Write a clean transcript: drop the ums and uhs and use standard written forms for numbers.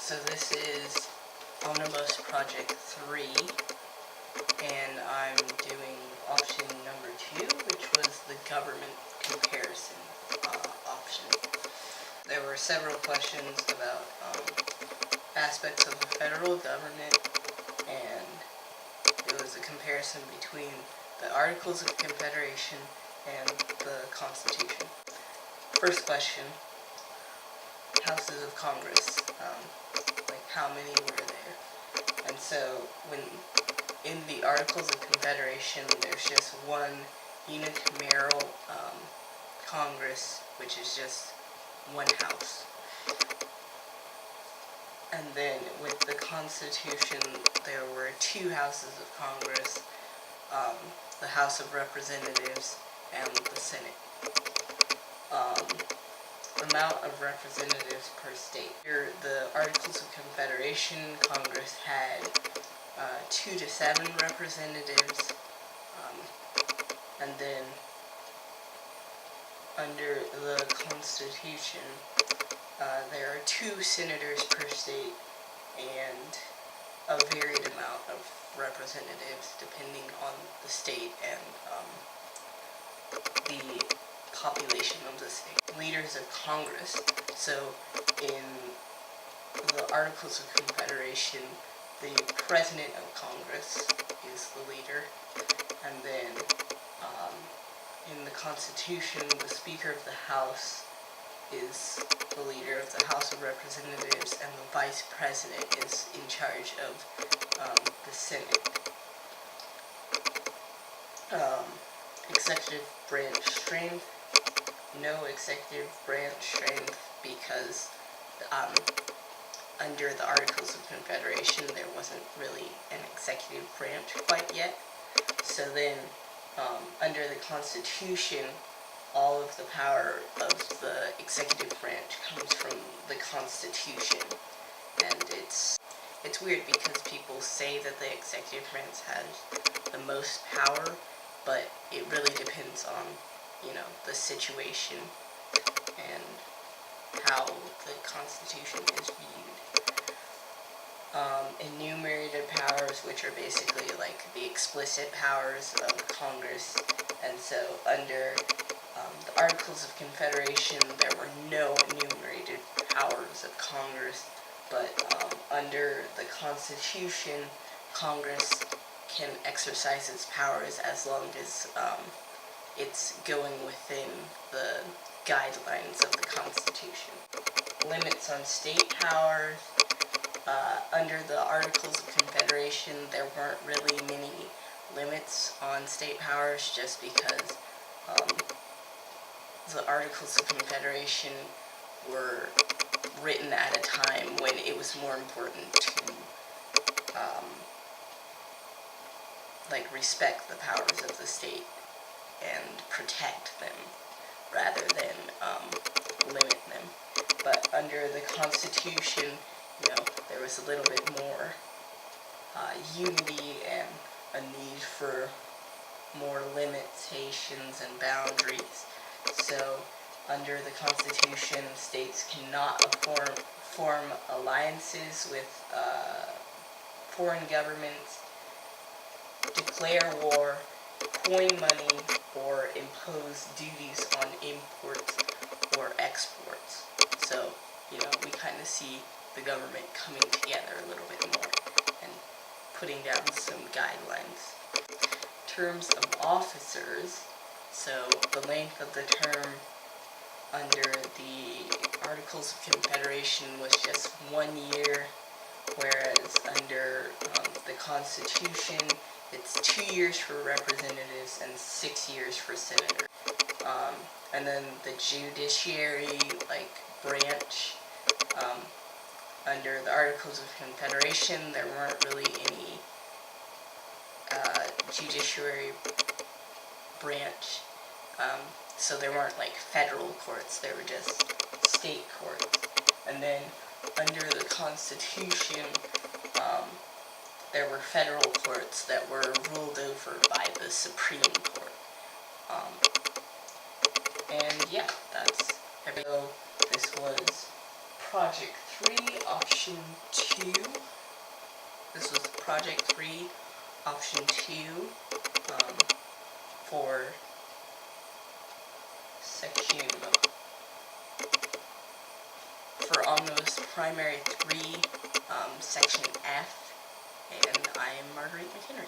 So this is Omnibus Project 3, and I'm doing option number 2, which was the government comparison option. There were several questions about aspects of the federal government, and it was a comparison between the Articles of Confederation and the Constitution. First question, Houses of Congress, like how many were there? And so when in the Articles of Confederation there's just one unicameral Congress, which is just one house. And then with the Constitution there were two houses of Congress, the House of Representatives and the Senate. Amount of representatives per state. Here, the Articles of Confederation, Congress had 2 to 7 representatives, and then under the Constitution, there are 2 senators per state and a varied amount of representatives depending on the state and the population of the state. Leaders of Congress. So in the Articles of Confederation, the President of Congress is the leader, and then in the Constitution, the Speaker of the House is the leader of the House of Representatives, and the Vice President is in charge of the Senate. Executive branch strength. No executive branch strength because under the Articles of Confederation there wasn't really an executive branch quite yet. So then under the Constitution, all of the power of the executive branch comes from the Constitution. And it's weird because people say that the executive branch has the most power, but it really depends on the situation and how the Constitution is viewed. Enumerated powers, which are basically like the explicit powers of Congress, and so under the Articles of Confederation there were no enumerated powers of Congress, but under the Constitution, Congress can exercise its powers as long as it's going within the guidelines of the Constitution. Limits on state powers. Under the Articles of Confederation, there weren't really many limits on state powers just because the Articles of Confederation were written at a time when it was more important to respect the powers of the state and protect them rather than limit them. But under the Constitution, there was a little bit more unity and a need for more limitations and boundaries. So under the Constitution, states cannot form alliances with foreign governments, declare war, coin money, or impose duties on imports or exports. So, we kind of see the government coming together a little bit more and putting down some guidelines. Terms of officers. So, the length of the term under the Articles of Confederation was just 1 year, whereas under the Constitution, it's 2 years for representatives and 6 years for senators. And then the judiciary, branch, under the Articles of Confederation, there weren't really any judiciary branch. So there weren't federal courts, they were just state courts. And then under the Constitution, there were federal courts that were ruled over by the Supreme Court. And yeah, that's everything. So this was Project 3, option 2. This was project 3, option 2, for section, for Omnibus Primary 3, section F, and I am Marguerite McHenry.